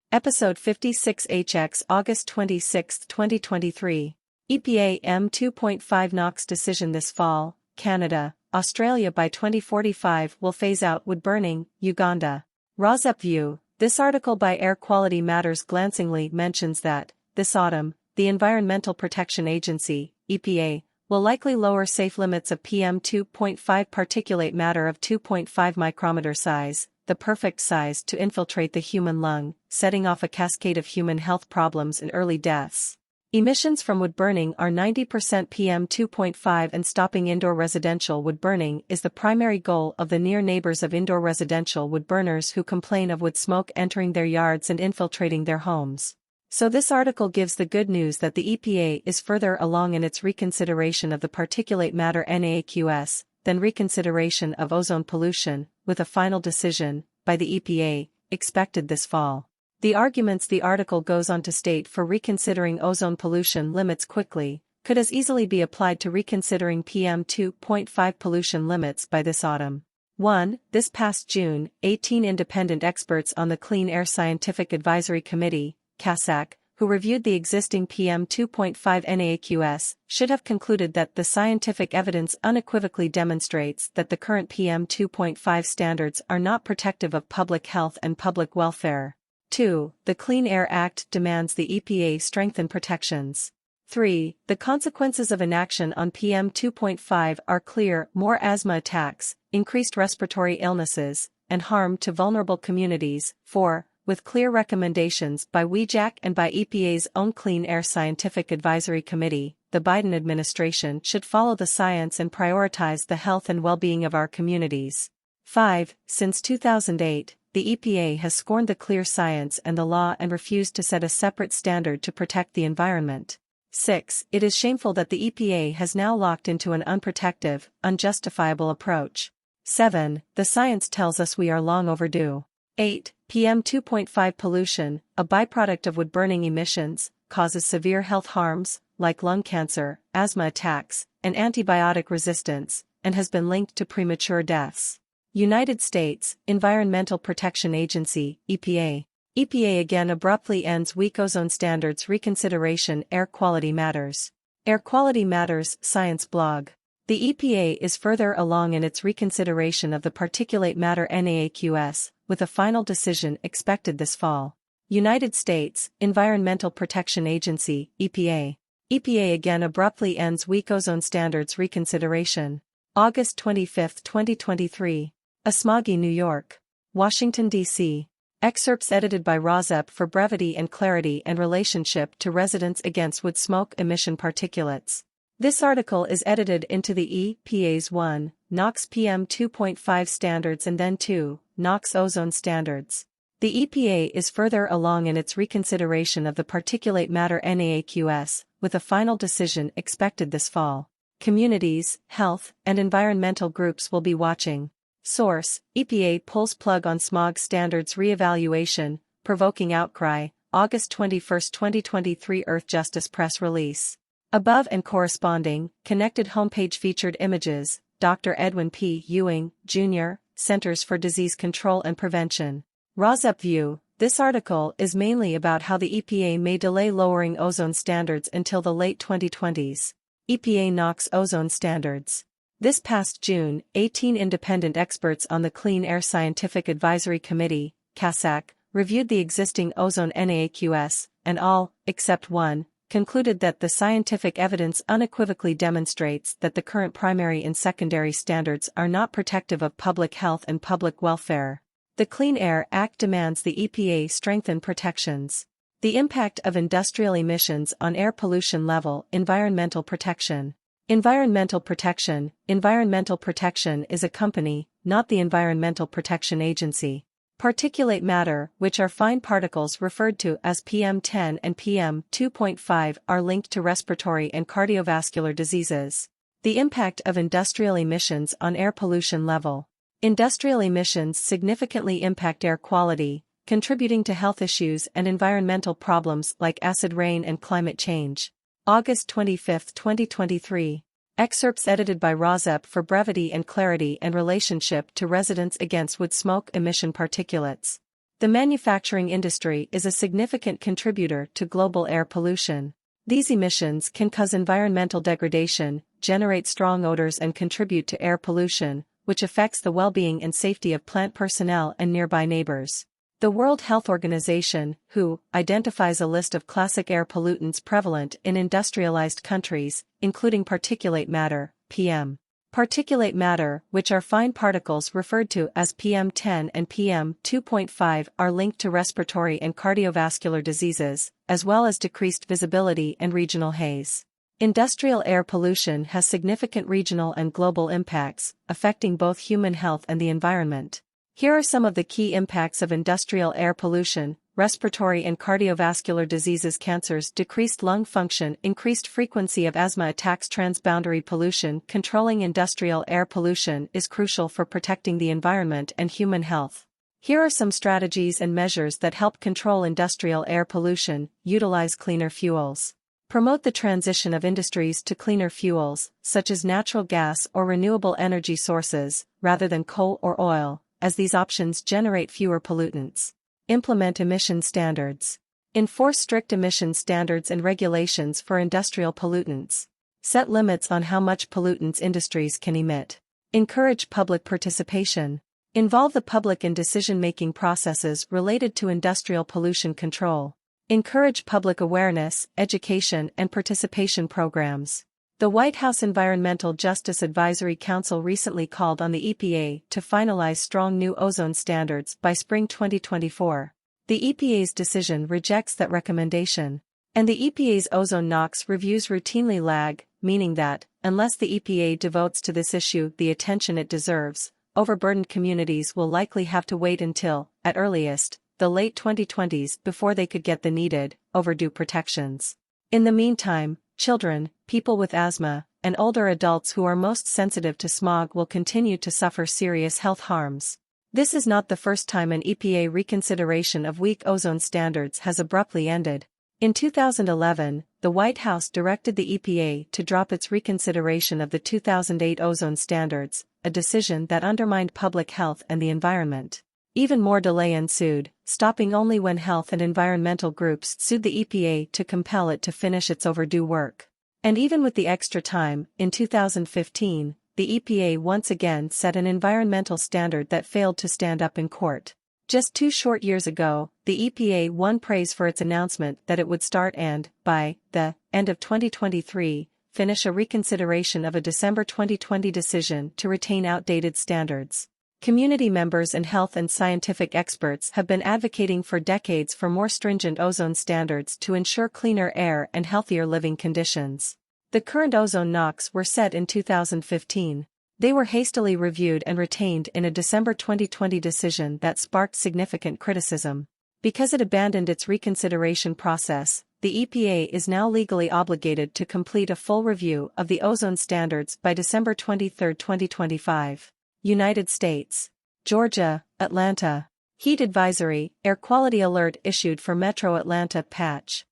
Episode 56HX August 26, 2023. EPA PM2.5 NAAQS decision this fall. Canada, Australia by 2045 will phase out wood burning. Uganda. ROSUP View. This article by Air Quality Matters glancingly mentions that, this autumn, the Environmental Protection Agency, EPA, will likely lower safe limits of PM2.5 particulate matter of 2.5 micrometer size, the perfect size to infiltrate the human lung, setting off a cascade of human health problems and early deaths. Emissions from wood burning are 90% PM2.5, and stopping indoor residential wood burning is the primary goal of the near neighbors of indoor residential wood burners who complain of wood smoke entering their yards and infiltrating their homes. So this article gives the good news that the EPA is further along in its reconsideration of the particulate matter NAAQS than reconsideration of ozone pollution, with a final decision, by the EPA, expected this fall. The arguments the article goes on to state for reconsidering ozone pollution limits quickly, could as easily be applied to reconsidering PM2.5 pollution limits by this autumn. 1. This past June, 18 independent experts on the Clean Air Scientific Advisory Committee, CASAC, who reviewed the existing PM2.5 NAAQS, should have concluded that the scientific evidence unequivocally demonstrates that the current PM2.5 standards are not protective of public health and public welfare. 2. The Clean Air Act demands the EPA strengthen protections. 3. The consequences of inaction on PM2.5 are clear: more asthma attacks, increased respiratory illnesses, and harm to vulnerable communities. 4. With clear recommendations by WEJAC and by EPA's own Clean Air Scientific Advisory Committee, the Biden administration should follow the science and prioritize the health and well-being of our communities. 5. Since 2008, the EPA has scorned the clear science and the law and refused to set a separate standard to protect the environment. 6. It is shameful that the EPA has now locked into an unprotective, unjustifiable approach. 7. The science tells us we are long overdue. 8. PM2.5 pollution, a byproduct of wood-burning emissions, causes severe health harms, like lung cancer, asthma attacks, and antibiotic resistance, and has been linked to premature deaths. United States, Environmental Protection Agency, EPA. EPA again abruptly ends weak ozone standards reconsideration. Air Quality Matters. Air Quality Matters Science Blog. The EPA is further along in its reconsideration of the particulate matter NAAQS, with a final decision expected this fall. United States, Environmental Protection Agency, EPA. EPA again abruptly ends weak ozone standards reconsideration. August 25, 2023. Asmagi, New York. Washington, D.C. Excerpts edited by ROSUP for brevity and clarity and relationship to residents against wood smoke emission particulates. This article is edited into the EPA's 1. NAAQS PM2.5 standards and then 2. NAAQS ozone standards. The EPA is further along in its reconsideration of the particulate matter NAAQS, with a final decision expected this fall. Communities, health, and environmental groups will be watching. Source: EPA pulls plug on smog standards reevaluation, provoking outcry. August 21, 2023. Earth Justice press release. Above and corresponding, connected homepage featured images. Dr. Edwin P. Ewing, Jr., Centers for Disease Control and Prevention. ROSUP View. This article is mainly about how the EPA may delay lowering ozone standards until the late 2020s. EPA NAAQS ozone standards. This past June, 18 independent experts on the Clean Air Scientific Advisory Committee, CASAC, reviewed the existing ozone NAAQS, and all, except one, concluded that the scientific evidence unequivocally demonstrates that the current primary and secondary standards are not protective of public health and public welfare. The Clean Air Act demands the EPA strengthen protections. The impact of industrial emissions on air pollution level. Environmental protection. Environmental protection. Environmental protection is a company, not the Environmental Protection Agency. Particulate matter, which are fine particles referred to as PM10 and PM2.5, are linked to respiratory and cardiovascular diseases. The impact of industrial emissions on air pollution level. Industrial emissions significantly impact air quality, contributing to health issues and environmental problems like acid rain and climate change. August 25, 2023. Excerpts edited by ROSUP for brevity and clarity and relationship to residents against wood smoke emission particulates. The manufacturing industry is a significant contributor to global air pollution. These emissions can cause environmental degradation, generate strong odors, and contribute to air pollution, which affects the well-being and safety of plant personnel and nearby neighbors. The World Health Organization, WHO, identifies a list of classic air pollutants prevalent in industrialized countries, including particulate matter, PM. Particulate matter, which are fine particles referred to as PM10 and PM2.5, are linked to respiratory and cardiovascular diseases, as well as decreased visibility and regional haze. Industrial air pollution has significant regional and global impacts, affecting both human health and the environment. Here are some of the key impacts of industrial air pollution: respiratory and cardiovascular diseases, cancers, decreased lung function, increased frequency of asthma attacks. Transboundary pollution. Controlling industrial air pollution is crucial for protecting the environment and human health. Here are some strategies and measures that help control industrial air pollution. Utilize cleaner fuels. Promote the transition of industries to cleaner fuels, such as natural gas or renewable energy sources, rather than coal or oil, as these options generate fewer pollutants. Implement emission standards. Enforce strict emission standards and regulations for industrial pollutants. Set limits on how much pollutants industries can emit. Encourage public participation. Involve the public in decision-making processes related to industrial pollution control. Encourage public awareness, education, and participation programs. The White House Environmental Justice Advisory Council recently called on the EPA to finalize strong new ozone standards by spring 2024. The EPA's decision rejects that recommendation. And the EPA's ozone NAAQS reviews routinely lag, meaning that, unless the EPA devotes to this issue the attention it deserves, overburdened communities will likely have to wait until, at earliest, the late 2020s before they could get the needed, overdue protections. In the meantime, children, people with asthma, and older adults who are most sensitive to smog will continue to suffer serious health harms. This is not the first time an EPA reconsideration of weak ozone standards has abruptly ended. In 2011, the White House directed the EPA to drop its reconsideration of the 2008 ozone standards, a decision that undermined public health and the environment. Even more delay ensued, stopping only when health and environmental groups sued the EPA to compel it to finish its overdue work. And even with the extra time, in 2015, the EPA once again set an environmental standard that failed to stand up in court. Just 2 short years ago, the EPA won praise for its announcement that it would start and, by the end of 2023, finish a reconsideration of a December 2020 decision to retain outdated standards. Community members and health and scientific experts have been advocating for decades for more stringent ozone standards to ensure cleaner air and healthier living conditions. The current ozone NAAQS were set in 2015. They were hastily reviewed and retained in a December 2020 decision that sparked significant criticism. Because it abandoned its reconsideration process, the EPA is now legally obligated to complete a full review of the ozone standards by December 23, 2025. United States. Georgia, Atlanta. Heat advisory, air quality alert issued for Metro Atlanta patch.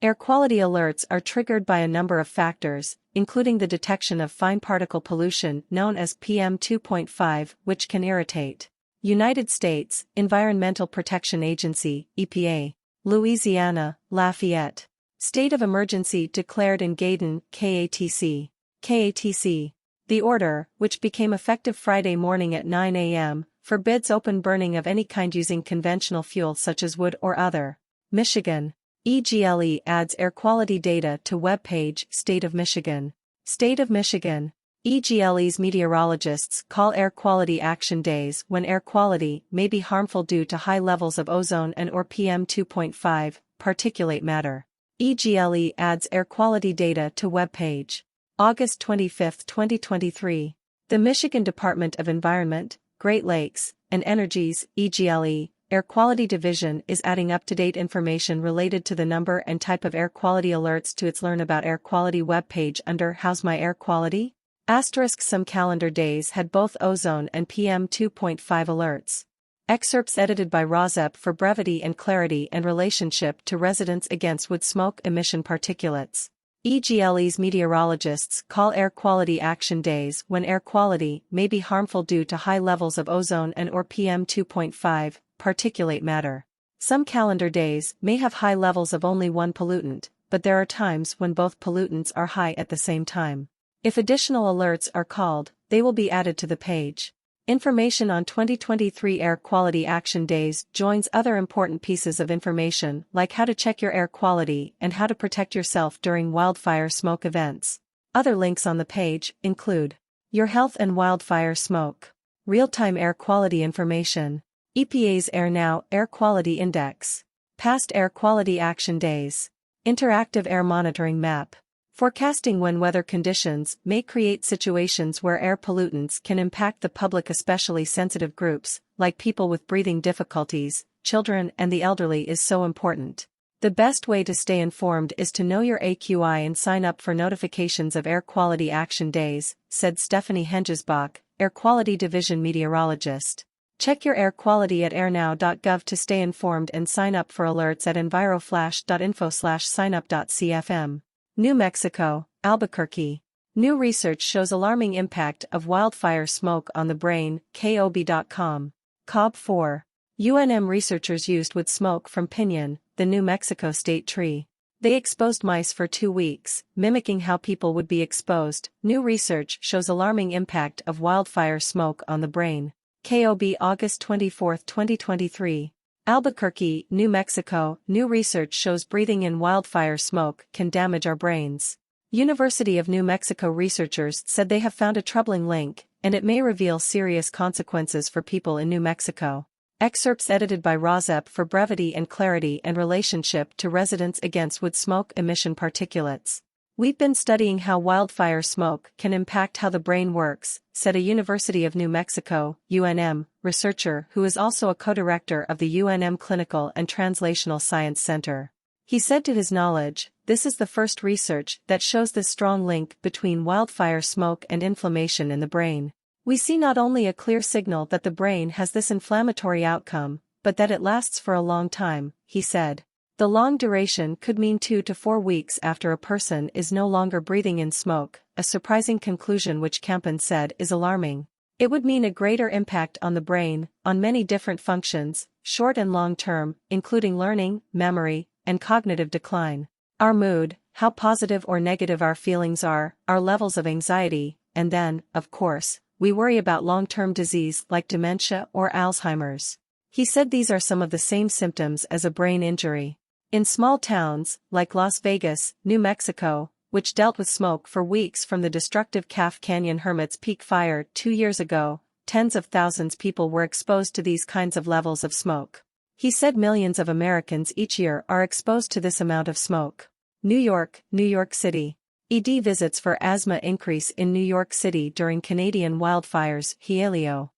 Air quality alerts are triggered by a number of factors, including the detection of fine particle pollution known as PM2.5, which can irritate. United States, Environmental Protection Agency, EPA. Louisiana, Lafayette. State of emergency declared in Gaydon, KATC. The order, which became effective Friday morning at 9 a.m., forbids open burning of any kind using conventional fuel such as wood or other. Michigan. EGLE adds air quality data to web page. State of Michigan. EGLE's meteorologists call air quality action days when air quality may be harmful due to high levels of ozone and or PM2.5, particulate matter. EGLE adds air quality data to web page. August 25, 2023. The Michigan Department of Environment, Great Lakes, and Energy's EGLE Air Quality Division is adding up-to-date information related to the number and type of air quality alerts to its Learn About Air Quality webpage under How's My Air Quality? Some calendar days had both ozone and PM2.5 alerts. Excerpts edited by Rozep for brevity and clarity and relationship to residents against wood smoke emission particulates. EGLE's meteorologists call air quality action days when air quality may be harmful due to high levels of ozone and or PM2.5, particulate matter. Some calendar days may have high levels of only one pollutant, but there are times when both pollutants are high at the same time. If additional alerts are called, they will be added to the page. Information on 2023 Air Quality Action Days joins other important pieces of information like how to check your air quality and how to protect yourself during wildfire smoke events. Other links on the page include Your Health and Wildfire Smoke, Real-Time Air Quality Information, EPA's AirNow Air Quality Index, Past Air Quality Action Days, Interactive Air Monitoring Map, forecasting when weather conditions may create situations where air pollutants can impact the public, especially sensitive groups, like people with breathing difficulties, children and the elderly, is so important. The best way to stay informed is to know your AQI and sign up for notifications of Air Quality Action Days, said Stephanie Hengesbach, Air Quality Division meteorologist. Check your air quality at airnow.gov to stay informed and sign up for alerts at enviroflash.info/signup.cfm. New Mexico, Albuquerque. New research shows alarming impact of wildfire smoke on the brain, KOB.com. COB4. UNM researchers used wood smoke from pinyon, the New Mexico state tree. They exposed mice for 2 weeks, mimicking how people would be exposed. New research shows alarming impact of wildfire smoke on the brain. KOB August 24, 2023. Albuquerque, New Mexico. New research shows breathing in wildfire smoke can damage our brains. University of New Mexico researchers said they have found a troubling link, and it may reveal serious consequences for people in New Mexico. Excerpts edited by Rozep for brevity and clarity and relationship to residents against wood smoke emission particulates. We've been studying how wildfire smoke can impact how the brain works, said a University of New Mexico, UNM, researcher who is also a co-director of the UNM Clinical and Translational Science Center. He said to his knowledge, this is the first research that shows this strong link between wildfire smoke and inflammation in the brain. We see not only a clear signal that the brain has this inflammatory outcome, but that it lasts for a long time, he said. The long duration could mean 2 to 4 weeks after a person is no longer breathing in smoke, a surprising conclusion which Campan said is alarming. It would mean a greater impact on the brain, on many different functions, short and long term, including learning, memory, and cognitive decline. Our mood, how positive or negative our feelings are, our levels of anxiety, and then, of course, we worry about long-term disease like dementia or Alzheimer's. He said these are some of the same symptoms as a brain injury. In small towns, like Las Vegas, New Mexico, which dealt with smoke for weeks from the destructive Calf Canyon Hermit's Peak fire 2 years ago, tens of thousands of people were exposed to these kinds of levels of smoke. He said millions of Americans each year are exposed to this amount of smoke. New York City. ED visits for asthma increase in New York City during Canadian wildfires. Helio.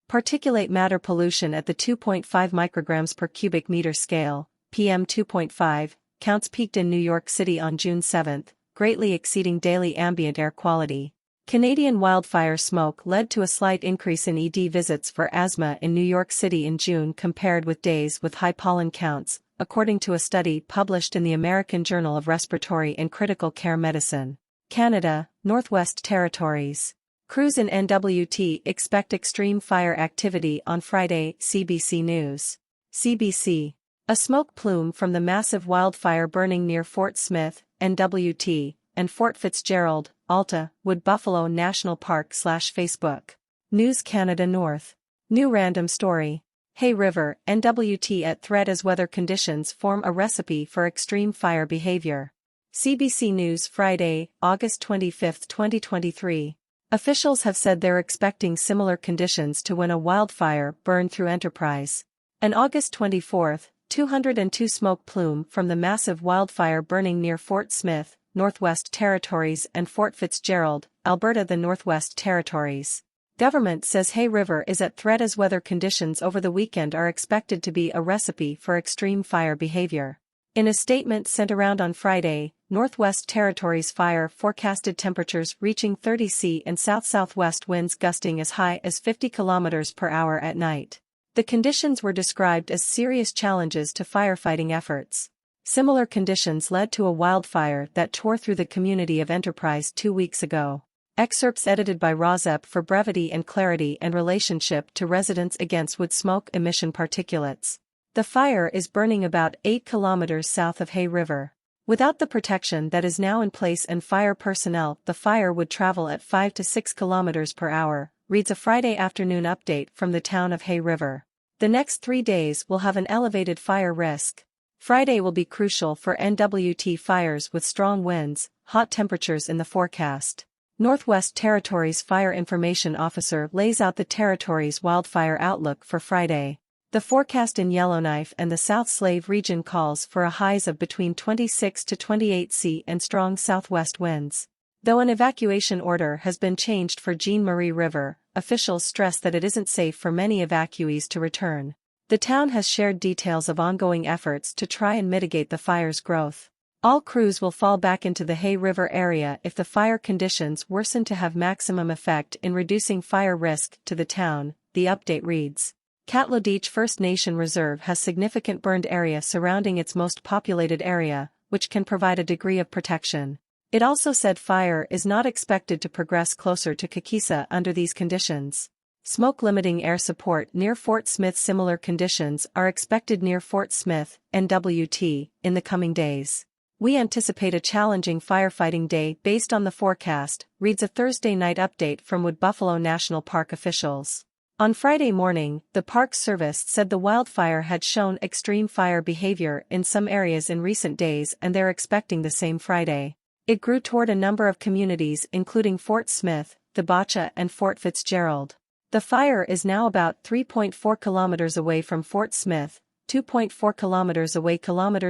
Particulate matter pollution at the 2.5 micrograms per cubic meter scale, PM2.5, counts peaked in New York City on June 7, greatly exceeding daily ambient air quality. Canadian wildfire smoke led to a slight increase in ED visits for asthma in New York City in June compared with days with high pollen counts, according to a study published in the American Journal of Respiratory and Critical Care Medicine. Canada, Northwest Territories. Crews in NWT expect extreme fire activity on Friday, CBC News. CBC. A smoke plume from the massive wildfire burning near Fort Smith, NWT, and Fort Fitzgerald, Alta, Wood Buffalo National Park/Facebook. News Canada North. New random story. Hay River, NWT at threat as weather conditions form a recipe for extreme fire behavior. CBC News Friday, August 25, 2023. Officials have said they're expecting similar conditions to when a wildfire burned through Enterprise. On August 24, 202 smoke plume from the massive wildfire burning near Fort Smith, Northwest Territories and Fort Fitzgerald, Alberta. The Northwest Territories. Government says Hay River is at threat as weather conditions over the weekend are expected to be a recipe for extreme fire behavior. In a statement sent around on Friday, Northwest Territories fire forecasted temperatures reaching 30 C and south-southwest winds gusting as high as 50 km per hour at night. The conditions were described as serious challenges to firefighting efforts. Similar conditions led to a wildfire that tore through the community of Enterprise 2 weeks ago. Excerpts edited by Rozep for brevity and clarity and relationship to residents against wood smoke emission particulates. The fire is burning about 8 kilometers south of Hay River. Without the protection that is now in place and fire personnel, the fire would travel at 5 to 6 kilometers per hour, reads a Friday afternoon update from the town of Hay River. The next 3 days will have an elevated fire risk. Friday will be crucial for NWT fires with strong winds, hot temperatures in the forecast. Northwest Territories Fire Information Officer lays out the territory's wildfire outlook for Friday. The forecast in Yellowknife and the South Slave region calls for a highs of between 26 to 28 C and strong southwest winds. Though an evacuation order has been changed for Jean Marie River, officials stress that it isn't safe for many evacuees to return. The town has shared details of ongoing efforts to try and mitigate the fire's growth. All crews will fall back into the Hay River area if the fire conditions worsen to have maximum effect in reducing fire risk to the town, the update reads. Katlodich First Nation Reserve has significant burned area surrounding its most populated area, which can provide a degree of protection. It also said fire is not expected to progress closer to Kakisa under these conditions. Smoke-limiting air support near Fort Smith. Similar conditions are expected near Fort Smith, NWT, in the coming days. We anticipate a challenging firefighting day based on the forecast, reads a Thursday night update from Wood Buffalo National Park officials. On Friday morning, the Park Service said the wildfire had shown extreme fire behavior in some areas in recent days and they're expecting the same Friday. It grew toward a number of communities including Fort Smith, Thibacha and Fort Fitzgerald. The fire is now about 3.4 kilometers away from Fort Smith, 2.4 kilometers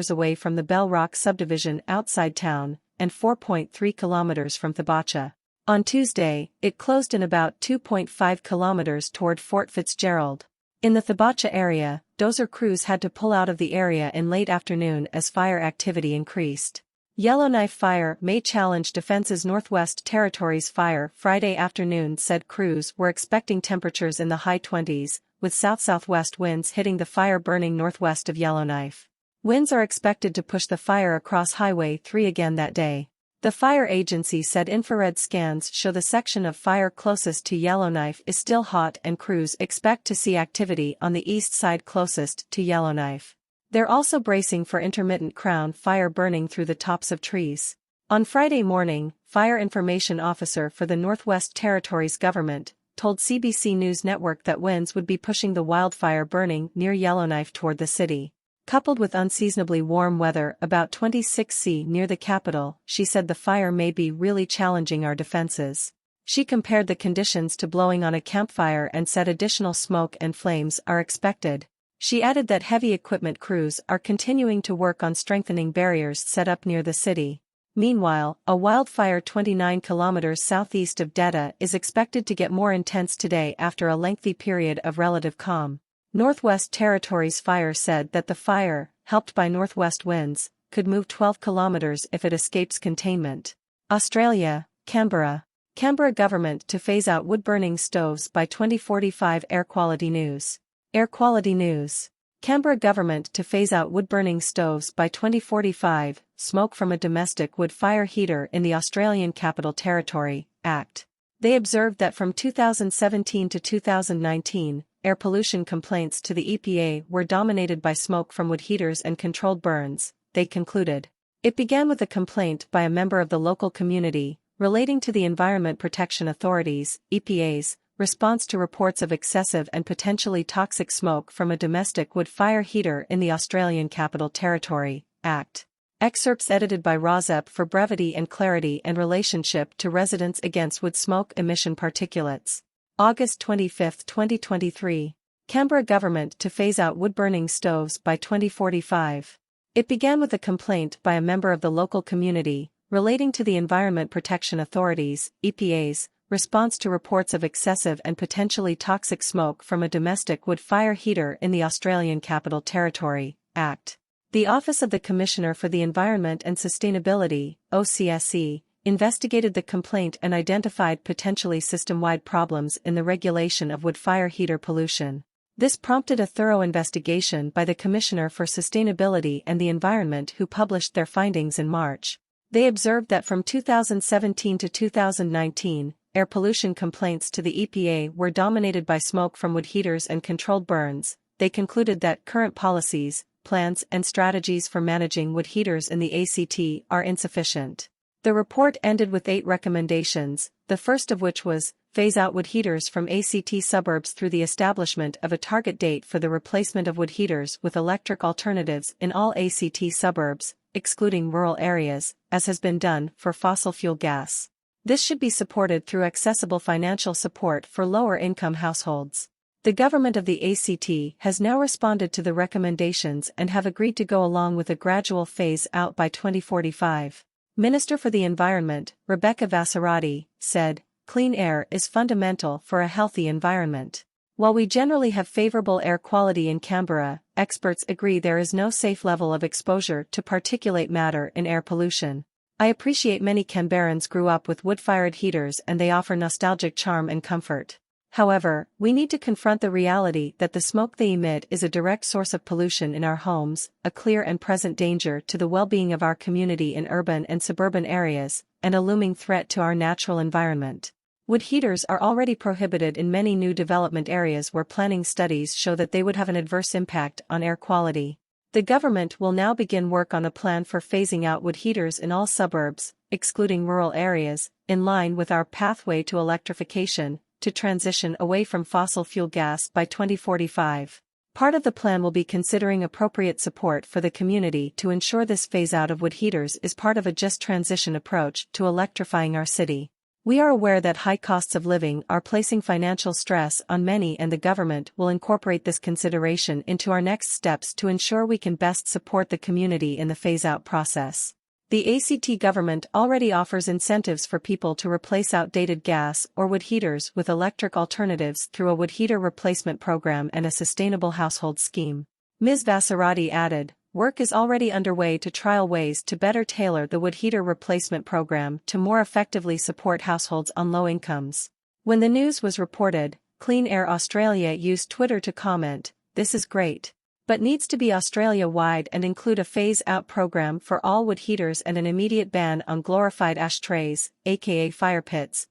away from the Bell Rock subdivision outside town, and 4.3 kilometers from Thibacha. On Tuesday, it closed in about 2.5 kilometers toward Fort Fitzgerald. In the Thibacha area, dozer crews had to pull out of the area in late afternoon as fire activity increased. Yellowknife fire may challenge Defense's Northwest Territories fire. Friday afternoon said crews were expecting temperatures in the high 20s, with south-southwest winds hitting the fire burning northwest of Yellowknife. Winds are expected to push the fire across Highway 3 again that day. The fire agency said infrared scans show the section of fire closest to Yellowknife is still hot and crews expect to see activity on the east side closest to Yellowknife. They're also bracing for intermittent crown fire burning through the tops of trees. On Friday morning, Fire Information Officer for the Northwest Territories government told CBC News Network that winds would be pushing the wildfire burning near Yellowknife toward the city. Coupled with unseasonably warm weather about 26 C near the capital, she said the fire may be really challenging our defenses. She compared the conditions to blowing on a campfire and said additional smoke and flames are expected. She added that heavy equipment crews are continuing to work on strengthening barriers set up near the city. Meanwhile, a wildfire 29 kilometers southeast of Detta is expected to get more intense today after a lengthy period of relative calm. Northwest Territories Fire said that the fire, helped by northwest winds, could move 12 kilometers if it escapes containment. Australia, Canberra. Canberra government to phase out wood-burning stoves by 2045. Air quality news. Air quality news. Canberra government to phase out wood-burning stoves by 2045, smoke from a domestic wood fire heater in the Australian Capital Territory, Act. They observed that from 2017 to 2019, air pollution complaints to the EPA were dominated by smoke from wood heaters and controlled burns, they concluded. It began with a complaint by a member of the local community, relating to the Environment Protection Authority's, EPA's, response to reports of excessive and potentially toxic smoke from a domestic wood fire heater in the Australian Capital Territory, Act. Excerpts edited by Rozep for brevity and clarity and relationship to residents against wood smoke emission particulates. August 25, 2023. Canberra government to phase out wood-burning stoves by 2045. It began with a complaint by a member of the local community, relating to the Environment Protection Authority's, EPA's, response to reports of excessive and potentially toxic smoke from a domestic wood fire heater in the Australian Capital Territory, Act. The Office of the Commissioner for the Environment and Sustainability, OCSE, investigated the complaint and identified potentially system-wide problems in the regulation of wood fire heater pollution. This prompted a thorough investigation by the Commissioner for Sustainability and the Environment, who published their findings in March. They observed that from 2017 to 2019, air pollution complaints to the EPA were dominated by smoke from wood heaters and controlled burns, they concluded that current policies, plans and strategies for managing wood heaters in the ACT are insufficient. The report ended with 8 recommendations, the first of which was, phase out wood heaters from ACT suburbs through the establishment of a target date for the replacement of wood heaters with electric alternatives in all ACT suburbs, excluding rural areas, as has been done for fossil fuel gas. This should be supported through accessible financial support for lower-income households. The government of the ACT has now responded to the recommendations and have agreed to go along with a gradual phase-out by 2045. Minister for the Environment, Rebecca Vassarati, said, "Clean air is fundamental for a healthy environment. While we generally have favorable air quality in Canberra, experts agree there is no safe level of exposure to particulate matter in air pollution. I appreciate many Canberrans grew up with wood-fired heaters and they offer nostalgic charm and comfort. However, we need to confront the reality that the smoke they emit is a direct source of pollution in our homes, a clear and present danger to the well-being of our community in urban and suburban areas, and a looming threat to our natural environment." Wood heaters are already prohibited in many new development areas where planning studies show that they would have an adverse impact on air quality. The government will now begin work on a plan for phasing out wood heaters in all suburbs, excluding rural areas, in line with our pathway to electrification, to transition away from fossil fuel gas by 2045. Part of the plan will be considering appropriate support for the community to ensure this phase-out of wood heaters is part of a just transition approach to electrifying our city. We are aware that high costs of living are placing financial stress on many, and the government will incorporate this consideration into our next steps to ensure we can best support the community in the phase-out process. The ACT government already offers incentives for people to replace outdated gas or wood heaters with electric alternatives through a wood heater replacement program and a sustainable household scheme. Ms. Vassarati added, "Work is already underway to trial ways to better tailor the wood heater replacement program to more effectively support households on low incomes." When the news was reported, Clean Air Australia used Twitter to comment, "This is great. But needs to be Australia-wide and include a phase-out program for all wood heaters and an immediate ban on glorified ashtrays, aka fire pits."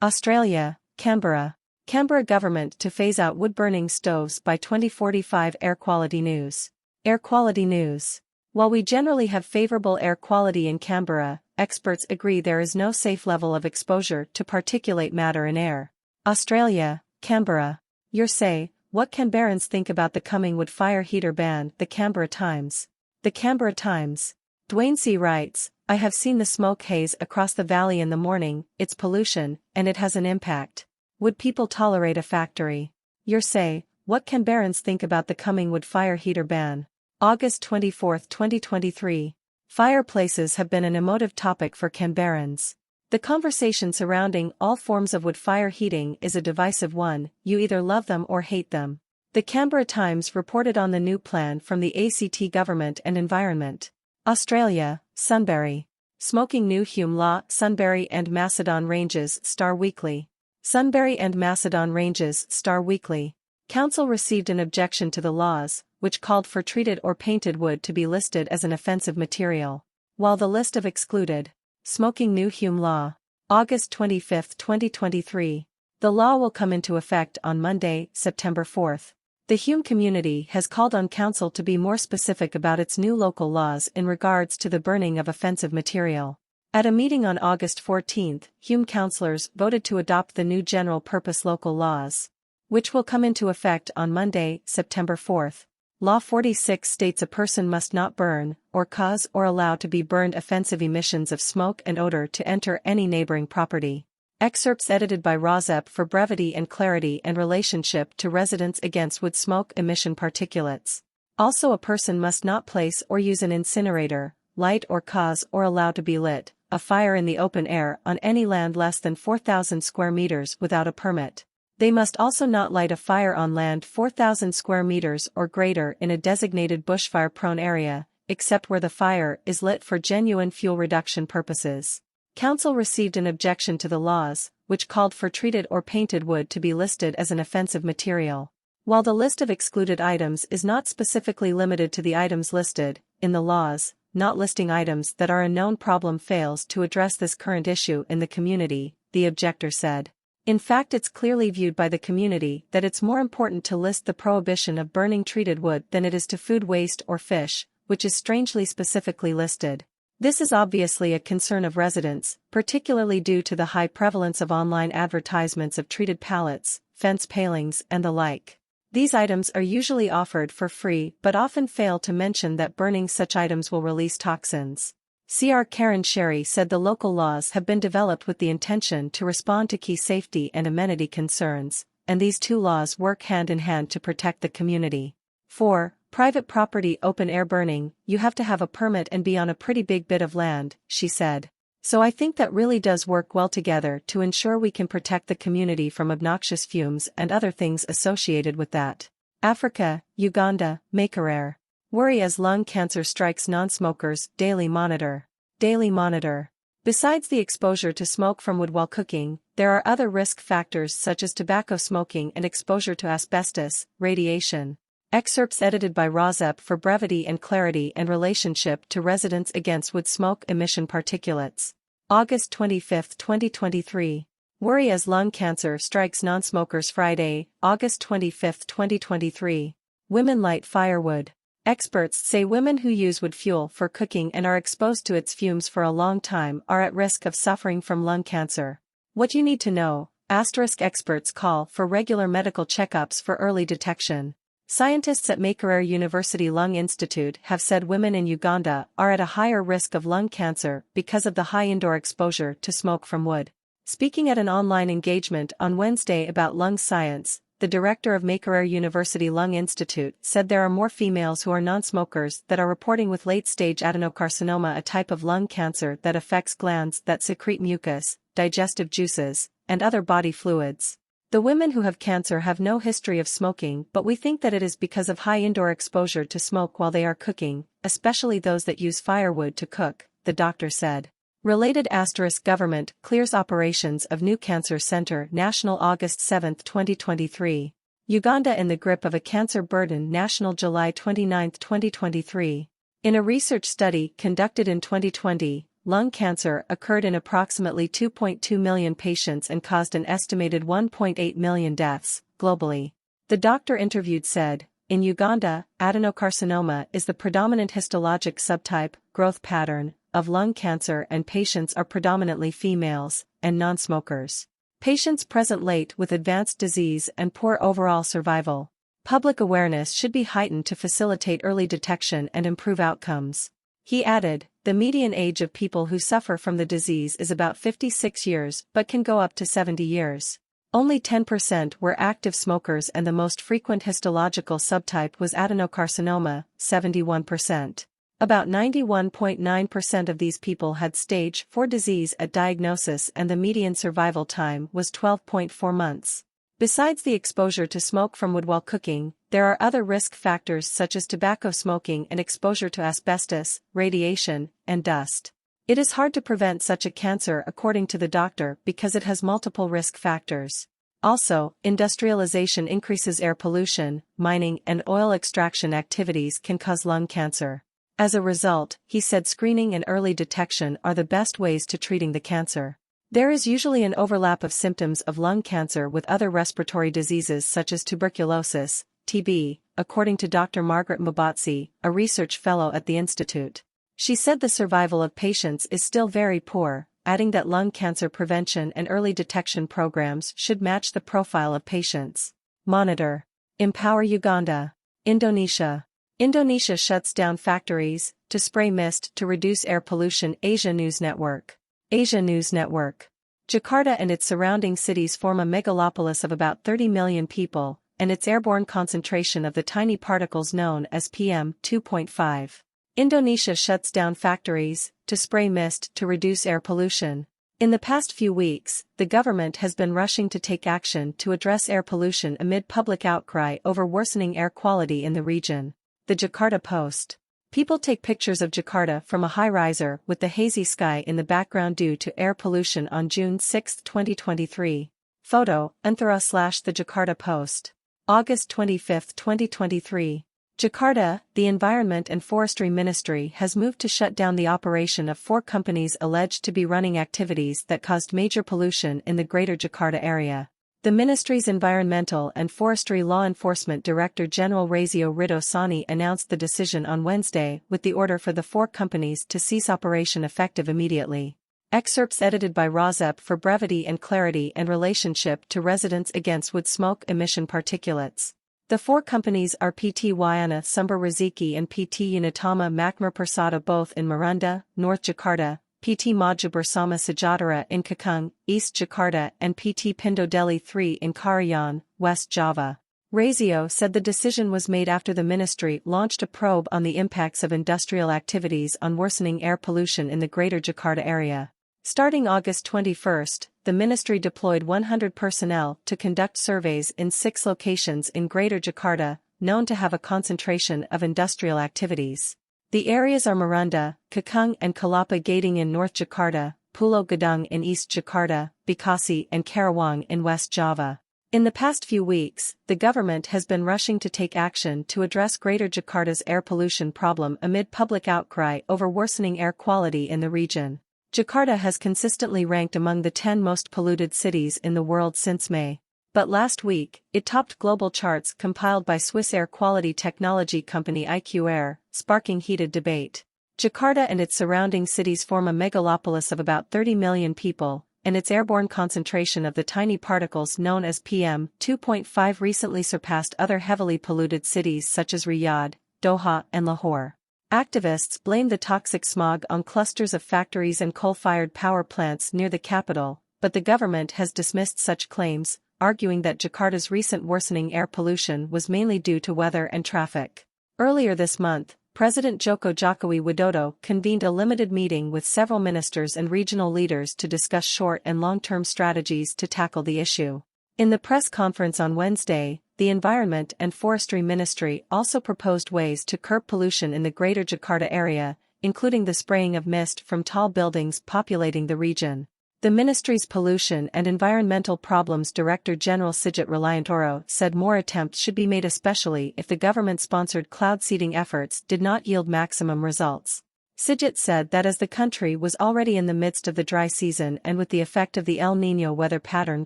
Australia, Canberra. Canberra government to phase out wood-burning stoves by 2045. Air quality news. Air quality news. While we generally have favorable air quality in Canberra, experts agree there is no safe level of exposure to particulate matter in air. Australia, Canberra. Your say. What Canberrans think about the coming wood-fire heater ban. The Canberra Times. The Canberra Times. Dwayne C. writes, "I have seen the smoke haze across the valley in the morning, it's pollution, and it has an impact. Would people tolerate a factory?" Your say. What Canberrans think about the coming wood-fire heater ban. August 24, 2023. Fireplaces have been an emotive topic for Canberrans. The conversation surrounding all forms of wood-fire heating is a divisive one. You either love them or hate them. The Canberra Times reported on the new plan from the ACT Government and Environment. Australia, Sunbury. Smoking new Hume Law. Sunbury and Macedon Ranges. Star Weekly. Sunbury and Macedon Ranges. Star Weekly. Council received an objection to the laws, which called for treated or painted wood to be listed as an offensive material. While the list of excluded. Smoking new Hume Law. August 25, 2023. The law will come into effect on Monday, September 4. The Hume community has called on Council to be more specific about its new local laws in regards to the burning of offensive material. At a meeting on August 14, Hume councillors voted to adopt the new general purpose local laws, which will come into effect on Monday, September 4. Law 46 states a person must not burn, or cause or allow to be burned offensive emissions of smoke and odor to enter any neighboring property. Excerpts edited by Rozep for brevity and clarity and relationship to residents against wood smoke emission particulates. Also, a person must not place or use an incinerator, light or cause or allow to be lit a fire in the open air on any land less than 4,000 square meters without a permit. They must also not light a fire on land 4,000 square meters or greater in a designated bushfire-prone area, except where the fire is lit for genuine fuel reduction purposes. Council received an objection to the laws, which called for treated or painted wood to be listed as an offensive material. While the list of excluded items is not specifically limited to the items listed in the laws, not listing items that are a known problem fails to address this current issue in the community, the objector said. In fact, it's clearly viewed by the community that it's more important to list the prohibition of burning treated wood than it is to food waste or fish, which is strangely specifically listed. This is obviously a concern of residents, particularly due to the high prevalence of online advertisements of treated pallets, fence palings, and the like. These items are usually offered for free but often fail to mention that burning such items will release toxins. Cr. Karen Sherry said the local laws have been developed with the intention to respond to key safety and amenity concerns, and these two laws work hand in hand to protect the community. For private property open-air burning, you have to have a permit and be on a pretty big bit of land, she said. So I think that really does work well together to ensure we can protect the community from obnoxious fumes and other things associated with that. Africa, Uganda, Makerere. Worry as lung cancer strikes non-smokers, Daily Monitor. Daily Monitor. Besides the exposure to smoke from wood while cooking, there are other risk factors such as tobacco smoking and exposure to asbestos, radiation. Excerpts edited by Rozep for brevity and clarity and relationship to Residents Against Wood Smoke Emission Particulates. August 25, 2023. Worry as lung cancer strikes non-smokers Friday, August 25, 2023. Women light firewood. Experts say women who use wood fuel for cooking and are exposed to its fumes for a long time are at risk of suffering from lung cancer. What you need to know, experts call for regular medical checkups for early detection. Scientists at Makerere University Lung Institute have said women in Uganda are at a higher risk of lung cancer because of the high indoor exposure to smoke from wood. Speaking at an online engagement on Wednesday about lung science, the director of Makerere University Lung Institute said there are more females who are non-smokers that are reporting with late-stage adenocarcinoma, a type of lung cancer that affects glands that secrete mucus, digestive juices, and other body fluids. The women who have cancer have no history of smoking, but we think that it is because of high indoor exposure to smoke while they are cooking, especially those that use firewood to cook, the doctor said. Related * government clears operations of new cancer center national August 7, 2023. Uganda in the grip of a cancer burden national July 29, 2023. In a research study conducted in 2020, lung cancer occurred in approximately 2.2 million patients and caused an estimated 1.8 million deaths, globally. The doctor interviewed said, in Uganda, adenocarcinoma is the predominant histologic subtype, growth pattern, of lung cancer and patients are predominantly females, and non-smokers. Patients present late with advanced disease and poor overall survival. Public awareness should be heightened to facilitate early detection and improve outcomes. He added, the median age of people who suffer from the disease is about 56 years but can go up to 70 years. Only 10% were active smokers and the most frequent histological subtype was adenocarcinoma, 71%. About 91.9% of these people had stage 4 disease at diagnosis and the median survival time was 12.4 months. Besides the exposure to smoke from wood while cooking, there are other risk factors such as tobacco smoking and exposure to asbestos, radiation, and dust. It is hard to prevent such a cancer according to the doctor because it has multiple risk factors. Also, industrialization increases air pollution, mining and oil extraction activities can cause lung cancer. As a result, he said screening and early detection are the best ways to treating the cancer. There is usually an overlap of symptoms of lung cancer with other respiratory diseases such as tuberculosis, TB, according to Dr. Margaret Mbabatsi, a research fellow at the institute. She said the survival of patients is still very poor, adding that lung cancer prevention and early detection programs should match the profile of patients. Monitor. Empower Uganda. Indonesia. Indonesia shuts down factories to spray mist to reduce air pollution. Asia News Network. Asia News Network. Jakarta and its surrounding cities form a megalopolis of about 30 million people, and its airborne concentration of the tiny particles known as PM2.5. Indonesia shuts down factories to spray mist to reduce air pollution. In the past few weeks, the government has been rushing to take action to address air pollution amid public outcry over worsening air quality in the region. The Jakarta Post. People take pictures of Jakarta from a high-riser with the hazy sky in the background due to air pollution on June 6, 2023. Photo, Anthara / The Jakarta Post. August 25, 2023. Jakarta, the Environment and Forestry Ministry has moved to shut down the operation of 4 companies alleged to be running activities that caused major pollution in the Greater Jakarta area. The ministry's Environmental and Forestry Law Enforcement Director General Razio Ridosani announced the decision on Wednesday with the order for the 4 companies to cease operation effective immediately. Excerpts edited by Razep for brevity and clarity and relationship to residents against wood smoke emission particulates. The 4 companies are PT Wayana Sumber Rezeki and PT Unitama Makmur Persada both in Marunda, North Jakarta, PT Maju Bersama Sejahtera in Kekung, East Jakarta and PT Pindo Delhi 3 in Karayan, West Java. Razio said the decision was made after the ministry launched a probe on the impacts of industrial activities on worsening air pollution in the Greater Jakarta area. Starting August 21, the ministry deployed 100 personnel to conduct surveys in 6 locations in Greater Jakarta, known to have a concentration of industrial activities. The areas are Marunda, Kekung and Kelapa Gading in North Jakarta, Pulau Gedung in East Jakarta, Bekasi and Karawang in West Java. In the past few weeks, the government has been rushing to take action to address Greater Jakarta's air pollution problem amid public outcry over worsening air quality in the region. Jakarta has consistently ranked among the 10 most polluted cities in the world since May. But last week, it topped global charts compiled by Swiss air quality technology company IQ Air, sparking heated debate. Jakarta and its surrounding cities form a megalopolis of about 30 million people, and its airborne concentration of the tiny particles known as PM2.5 recently surpassed other heavily polluted cities such as Riyadh, Doha and Lahore. Activists blame the toxic smog on clusters of factories and coal-fired power plants near the capital, but the government has dismissed such claims, arguing that Jakarta's recent worsening air pollution was mainly due to weather and traffic. Earlier this month, President Joko Widodo convened a limited meeting with several ministers and regional leaders to discuss short and long-term strategies to tackle the issue. In the press conference on Wednesday, the Environment and Forestry Ministry also proposed ways to curb pollution in the Greater Jakarta area, including the spraying of mist from tall buildings populating the region. The ministry's Pollution and Environmental Problems Director General Sigit Reliantoro said more attempts should be made, especially if the government-sponsored cloud seeding efforts did not yield maximum results. Sigit said that as the country was already in the midst of the dry season and with the effect of the El Niño weather pattern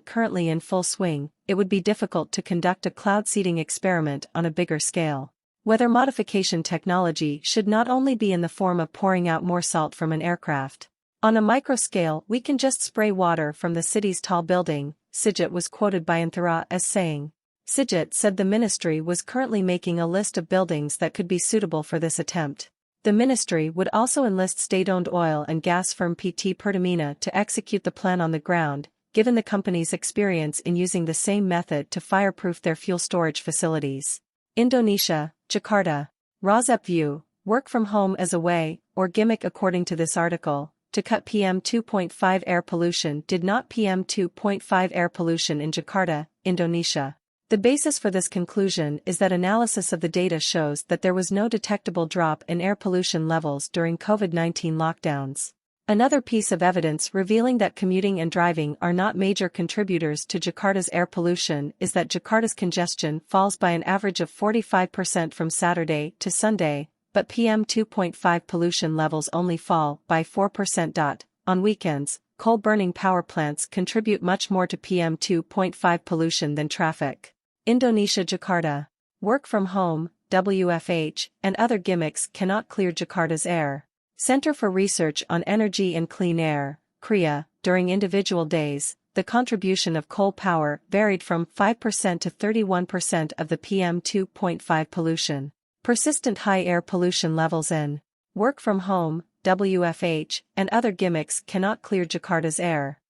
currently in full swing, it would be difficult to conduct a cloud seeding experiment on a bigger scale. Weather modification technology should not only be in the form of pouring out more salt from an aircraft. On a micro scale, we can just spray water from the city's tall building, Sigit was quoted by Anthara as saying. Sigit said the ministry was currently making a list of buildings that could be suitable for this attempt. The ministry would also enlist state-owned oil and gas firm PT Pertamina to execute the plan on the ground, given the company's experience in using the same method to fireproof their fuel storage facilities. Indonesia, Jakarta. Razep view, work from home as a way, or gimmick according to this article, to cut PM2.5 air pollution. Did not PM2.5 air pollution in Jakarta, Indonesia. The basis for this conclusion is that analysis of the data shows that there was no detectable drop in air pollution levels during COVID-19 lockdowns. Another piece of evidence revealing that commuting and driving are not major contributors to Jakarta's air pollution is that Jakarta's congestion falls by an average of 45% from Saturday to Sunday, but PM2.5 pollution levels only fall by 4%. On weekends, coal-burning power plants contribute much more to PM2.5 pollution than traffic. Indonesia, Jakarta. Work from home, WFH, and other gimmicks cannot clear Jakarta's air. Center for Research on Energy and Clean Air, CREA. During individual days, the contribution of coal power varied from 5% to 31% of the PM2.5 pollution. Persistent high air pollution levels in work from home, WFH, and other gimmicks cannot clear Jakarta's air.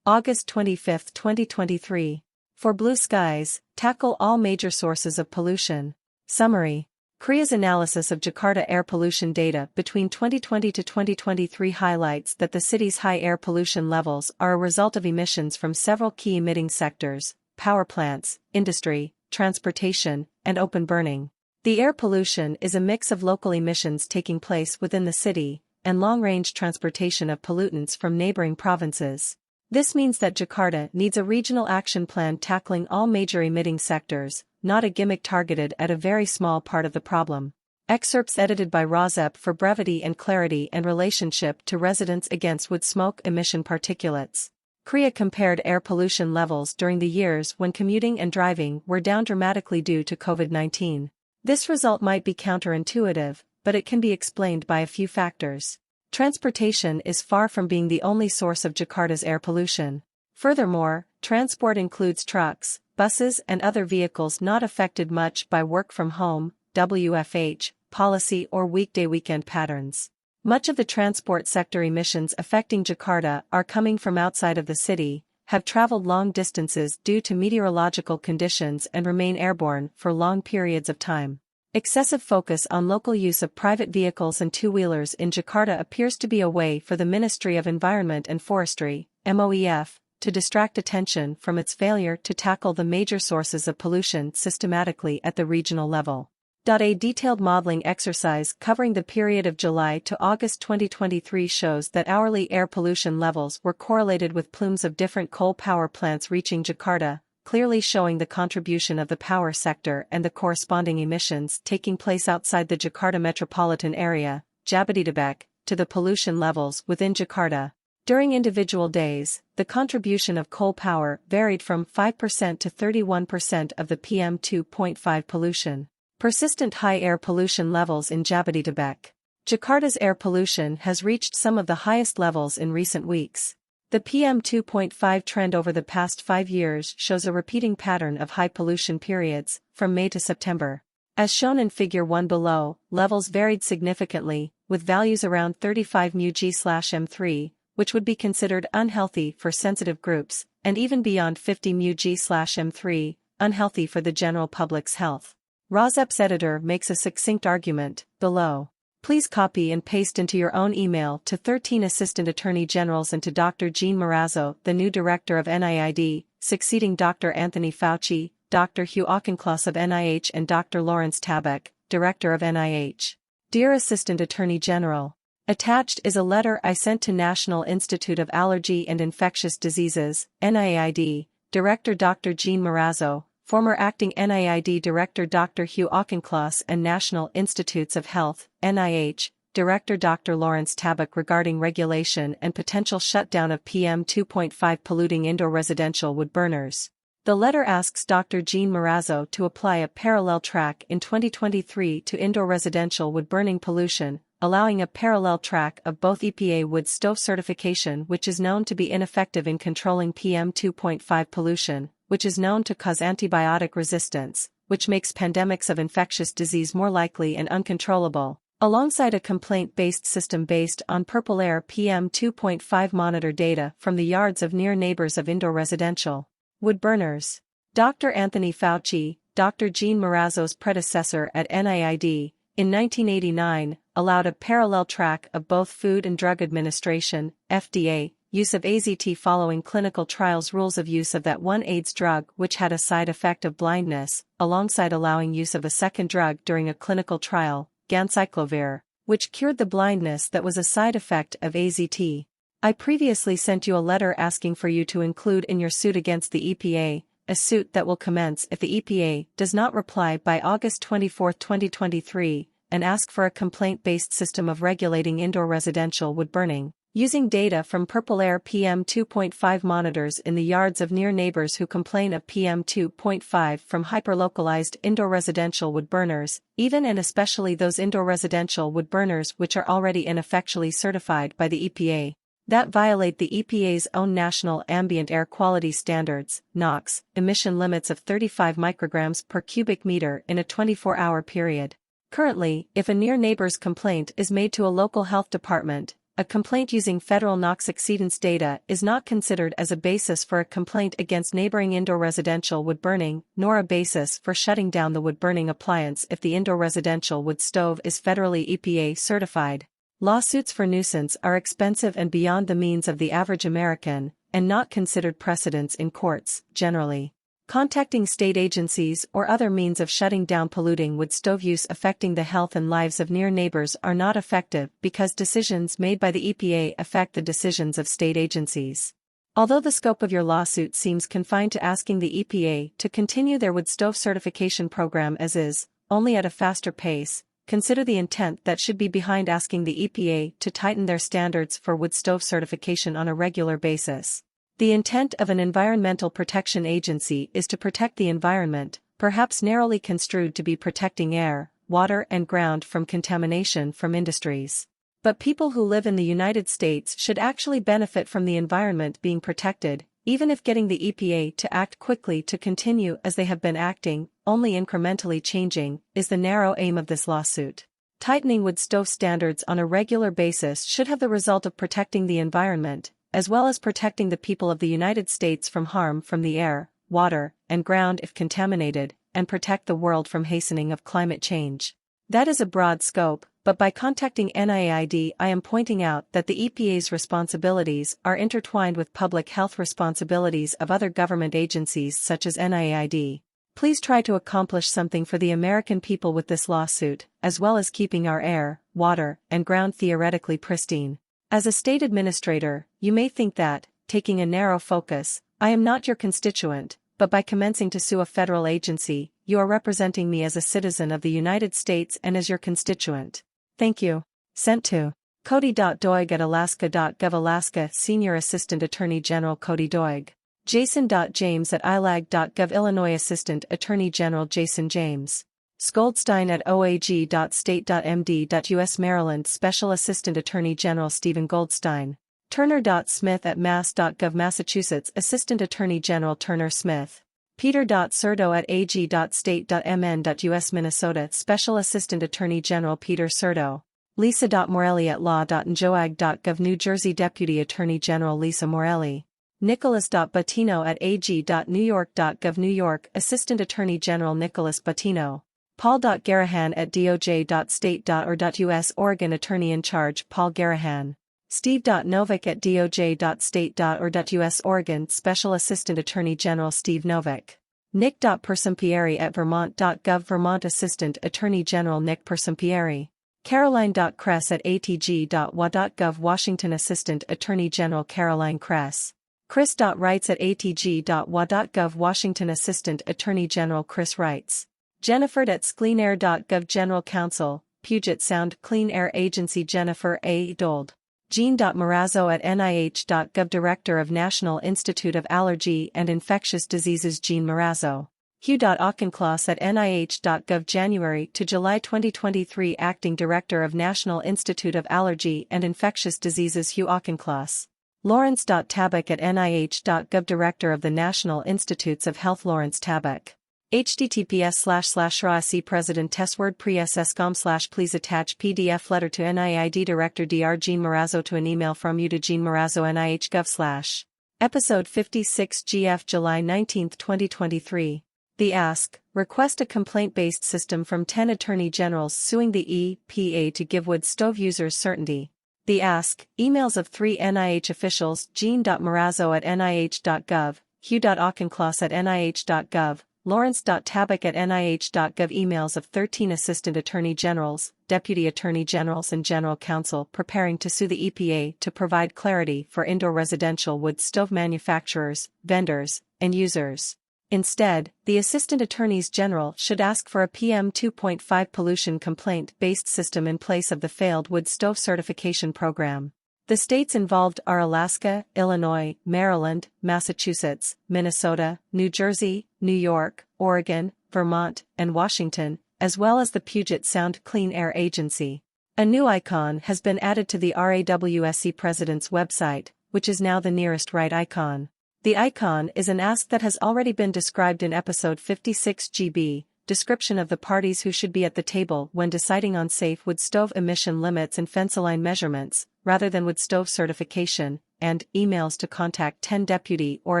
August 25, 2023. For blue skies, tackle all major sources of pollution. Summary. CREA's analysis of Jakarta air pollution data between 2020 to 2023 highlights that the city's high air pollution levels are a result of emissions from several key emitting sectors: power plants, industry, transportation, and open burning. The air pollution is a mix of local emissions taking place within the city, and long-range transportation of pollutants from neighboring provinces. This means that Jakarta needs a regional action plan tackling all major emitting sectors, not a gimmick targeted at a very small part of the problem. Excerpts edited by Rozep for brevity and clarity and relationship to residents against wood smoke emission particulates. Korea compared air pollution levels during the years when commuting and driving were down dramatically due to COVID-19. This result might be counterintuitive, but it can be explained by a few factors. Transportation is far from being the only source of Jakarta's air pollution. Furthermore, transport includes trucks, buses and other vehicles not affected much by work from home, WFH, policy or weekend patterns. Much of the transport sector emissions affecting Jakarta are coming from outside of the city, have traveled long distances due to meteorological conditions and remain airborne for long periods of time. Excessive focus on local use of private vehicles and two-wheelers in Jakarta appears to be a way for the Ministry of Environment and Forestry, MOEF, to distract attention from its failure to tackle the major sources of pollution systematically at the regional level. A detailed modeling exercise covering the period of July to August 2023 shows that hourly air pollution levels were correlated with plumes of different coal power plants reaching Jakarta, clearly showing the contribution of the power sector and the corresponding emissions taking place outside the Jakarta metropolitan area, Jabodetabek, to the pollution levels within Jakarta. During individual days, the contribution of coal power varied from 5% to 31% of the PM2.5 pollution. Persistent high air pollution levels in Jabodetabek. Jakarta's air pollution has reached some of the highest levels in recent weeks. The PM2.5 trend over the past 5 years shows a repeating pattern of high pollution periods, from May to September. As shown in Figure 1 below, levels varied significantly, with values around 35 μg/m3, which would be considered unhealthy for sensitive groups, and even beyond 50 μg/m3, unhealthy for the general public's health. Rozep's editor makes a succinct argument, below. Please copy and paste into your own email to 13 Assistant Attorney Generals and to Dr. Jean Marazzo, the new Director of NIAID, succeeding Dr. Anthony Fauci, Dr. Hugh Auchincloss of NIH and Dr. Lawrence Tabak, Director of NIH. Dear Assistant Attorney General, attached is a letter I sent to National Institute of Allergy and Infectious Diseases, NIAID, Director Dr. Jean Marazzo, former acting NIAID Director Dr. Hugh Auchincloss and National Institutes of Health, NIH, Director Dr. Lawrence Tabak regarding regulation and potential shutdown of PM2.5 polluting indoor residential wood burners. The letter asks Dr. Jean Marazzo to apply a parallel track in 2023 to indoor residential wood burning pollution, allowing a parallel track of both EPA wood stove certification, which is known to be ineffective in controlling PM2.5 pollution, which is known to cause antibiotic resistance, which makes pandemics of infectious disease more likely and uncontrollable, alongside a complaint-based system based on Purple Air PM2.5 monitor data from the yards of near neighbors of indoor residential wood burners. Dr. Anthony Fauci, Dr. Jean Marazzo's predecessor at NIAID, in 1989, allowed a parallel track of both Food and Drug Administration, FDA, use of AZT following clinical trials rules of use of that one AIDS drug which had a side effect of blindness, alongside allowing use of a second drug during a clinical trial, ganciclovir, which cured the blindness that was a side effect of AZT. I previously sent you a letter asking for you to include in your suit against the EPA, a suit that will commence if the EPA does not reply by August 24, 2023, and ask for a complaint-based system of regulating indoor residential wood burning, using data from Purple Air PM2.5 monitors in the yards of near neighbors who complain of PM2.5 from hyperlocalized indoor residential wood burners, even and especially those indoor residential wood burners which are already ineffectually certified by the EPA, that violate the EPA's own National Ambient Air Quality Standards, NAAQS, emission limits of 35 micrograms per cubic meter in a 24-hour period. Currently, if a near neighbor's complaint is made to a local health department, a complaint using federal NAAQS exceedance data is not considered as a basis for a complaint against neighboring indoor residential wood burning, nor a basis for shutting down the wood burning appliance if the indoor residential wood stove is federally EPA certified. Lawsuits for nuisance are expensive and beyond the means of the average American, and not considered precedents in courts, generally. Contacting state agencies or other means of shutting down polluting wood stove use affecting the health and lives of near neighbors are not effective because decisions made by the EPA affect the decisions of state agencies. Although the scope of your lawsuit seems confined to asking the EPA to continue their wood stove certification program as is, only at a faster pace, consider the intent that should be behind asking the EPA to tighten their standards for wood stove certification on a regular basis. The intent of an environmental protection agency is to protect the environment, perhaps narrowly construed to be protecting air, water and ground from contamination from industries. But people who live in the United States should actually benefit from the environment being protected, even if getting the EPA to act quickly to continue as they have been acting, only incrementally changing, is the narrow aim of this lawsuit. Tightening wood stove standards on a regular basis should have the result of protecting the environment, as well as protecting the people of the United States from harm from the air, water, and ground if contaminated, and protect the world from hastening of climate change. That is a broad scope, but by contacting NIAID I am pointing out that the EPA's responsibilities are intertwined with public health responsibilities of other government agencies such as NIAID. Please try to accomplish something for the American people with this lawsuit, as well as keeping our air, water, and ground theoretically pristine. As a state administrator, you may think that, taking a narrow focus, I am not your constituent, but by commencing to sue a federal agency, you are representing me as a citizen of the United States and as your constituent. Thank you. Sent to Cody.Doig@alaska.gov Alaska Senior Assistant Attorney General Cody Doig. Jason.James@ilag.gov Illinois Assistant Attorney General Jason James. Goldstein@oag.state.md.us Maryland Special Assistant Attorney General Stephen Goldstein. Turner.Smith@mass.gov Massachusetts Assistant Attorney General Turner Smith. Peter.Serdo@ag.state.mn.us Minnesota Special Assistant Attorney General Peter Serdo. Lisa.Morelli@law.njoag.gov New Jersey Deputy Attorney General Lisa Morelli. Nicholas.Batino@ag.newyork.gov New York Assistant Attorney General Nicholas Batino. Paul.Garahan@doj.state.or.us Oregon Attorney in Charge Paul Garahan. Steve.Novick@doj.state.or.us Oregon Special Assistant Attorney General Steve Novick. Nick.Persompieri@vermont.gov Vermont Assistant Attorney General Nick Persompieri. Caroline.Kress@atg.wa.gov Washington Assistant Attorney General Caroline Kress. Chris.Wrights@atg.wa.gov Washington Assistant Attorney General Chris Wrights. Jennifer.cleanair.gov General Counsel, Puget Sound Clean Air Agency Jennifer A. Dold. Jean.Morazzo@nih.gov Director of National Institute of Allergy and Infectious Diseases Jean Morazzo. Hugh.Auchincloss@nih.gov January to July 2023 Acting Director of National Institute of Allergy and Infectious Diseases Hugh Auchincloss. Lawrence.Tabak@nih.gov Director of the National Institutes of Health Lawrence Tabak. https://RAC President Testword Pre-SS.com/ Please attach PDF letter to NIAID Director Dr. Jean Morazzo to an email from you to Jean Morazzo NIH.gov/. Episode 56 GF July 19, 2023. The Ask, request a complaint-based system from 10 attorney generals suing the EPA to give wood stove users certainty. The Ask, emails of 3 NIH officials Jean.Morazzo@nih.gov, Hugh.Auchincloss@nih.gov, Lawrence.Tabak@nih.gov emails of 13 Assistant Attorney Generals, Deputy Attorney Generals and General Counsel preparing to sue the EPA to provide clarity for indoor residential wood stove manufacturers, vendors, and users. Instead, the Assistant Attorneys General should ask for a PM2.5 pollution complaint-based system in place of the failed wood stove certification program. The states involved are Alaska, Illinois, Maryland, Massachusetts, Minnesota, New Jersey, New York, Oregon, Vermont, and Washington, as well as the Puget Sound Clean Air Agency. A new icon has been added to the RAWSC President's website, which is now the nearest right icon. The icon is an ask that has already been described in episode 56 GB, description of the parties who should be at the table when deciding on safe wood stove emission limits and fence line measurements, rather than wood stove certification, and emails to contact 10 deputy or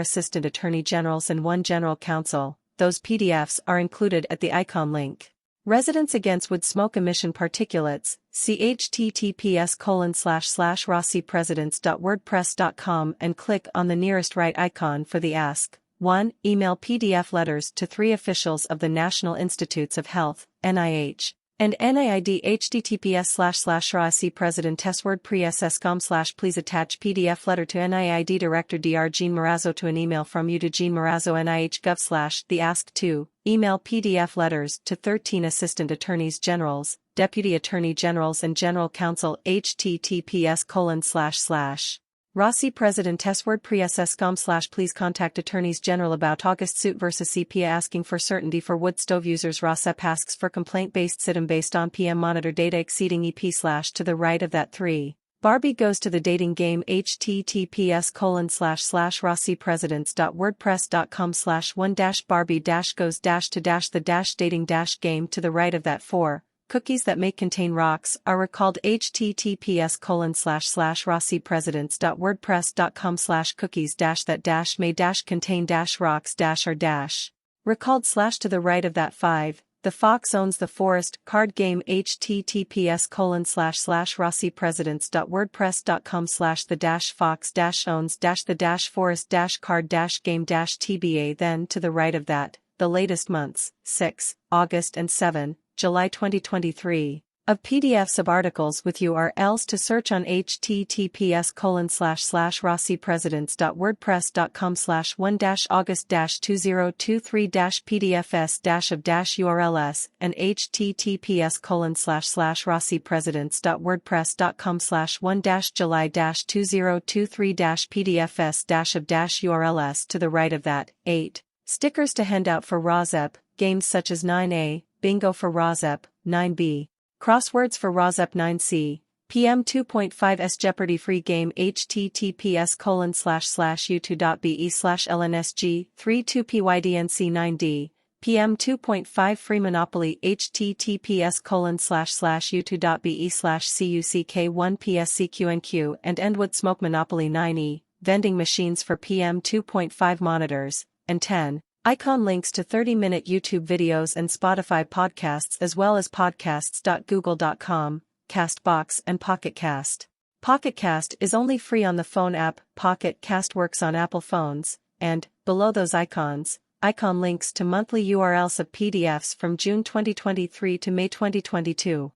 assistant attorney generals and 1 general counsel. Those PDFs are included at the icon link. Residents Against Wood Smoke Emission Particulates, https://racpresidents.wordpress.com and click on the nearest right icon for the ask. 1. Email PDF letters to 3 officials of the National Institutes of Health, NIH. and NAID https://RAC President Testword pre-ss.com/ please attach PDF letter to NAID Director Dr. Jean Marazzo to an email from you to Jean Marazzo NIH /the Ask To, email PDF letters to 13 Assistant Attorneys Generals, Deputy Attorney Generals and General Counsel https:// RAC President Testword pre-ss.com/ please contact Attorneys General about August suit versus EPA asking for certainty for wood stove users. RACEP asks for complaint-based SITM based on PM monitor data exceeding EP/ to the right of that 3. Barbie goes to the dating game https://racpresidents.wordpress.com/1-barbie-goes-to-the-dating-game to the right of that 4. Cookies that may contain rocks are recalled https://racpresidents.wordpress.com/cookies-that-may-contain-rocks-are recalled/ to the right of that 5. The Fox Owns the Forest card game https://racpresidents.wordpress.com/the-fox-owns-the-forest-card-game-TBA then to the right of that, the latest months, 6, August and 7, July 2023, of PDF subarticles with URLs to search on https://racpresidents.wordpress.com/1-august-2023-pdfs-of-urls and https://racpresidents.wordpress.com/1-july-2023-pdfs-of-urls to the right of that, 8. Stickers to hand out for RACEP, games such as 9A, Bingo for RACEP, 9B. Crosswords for RACEP 9C, PM2.5's Jeopardy free game https://u2.be/lnsg32pydnc9d, PM2.5 free Monopoly https://u2.be/cuck1pscqnq and Endwood Smoke Monopoly 9e, vending machines for PM2.5 monitors, and 10. Icon links to 30-minute YouTube videos and Spotify podcasts as well as podcasts.google.com, Castbox and Pocket Cast. Pocket Cast is only free on the phone app. Pocket Cast works on Apple phones, and, below those icons, icon links to monthly URLs of PDFs from June 2023 to May 2022.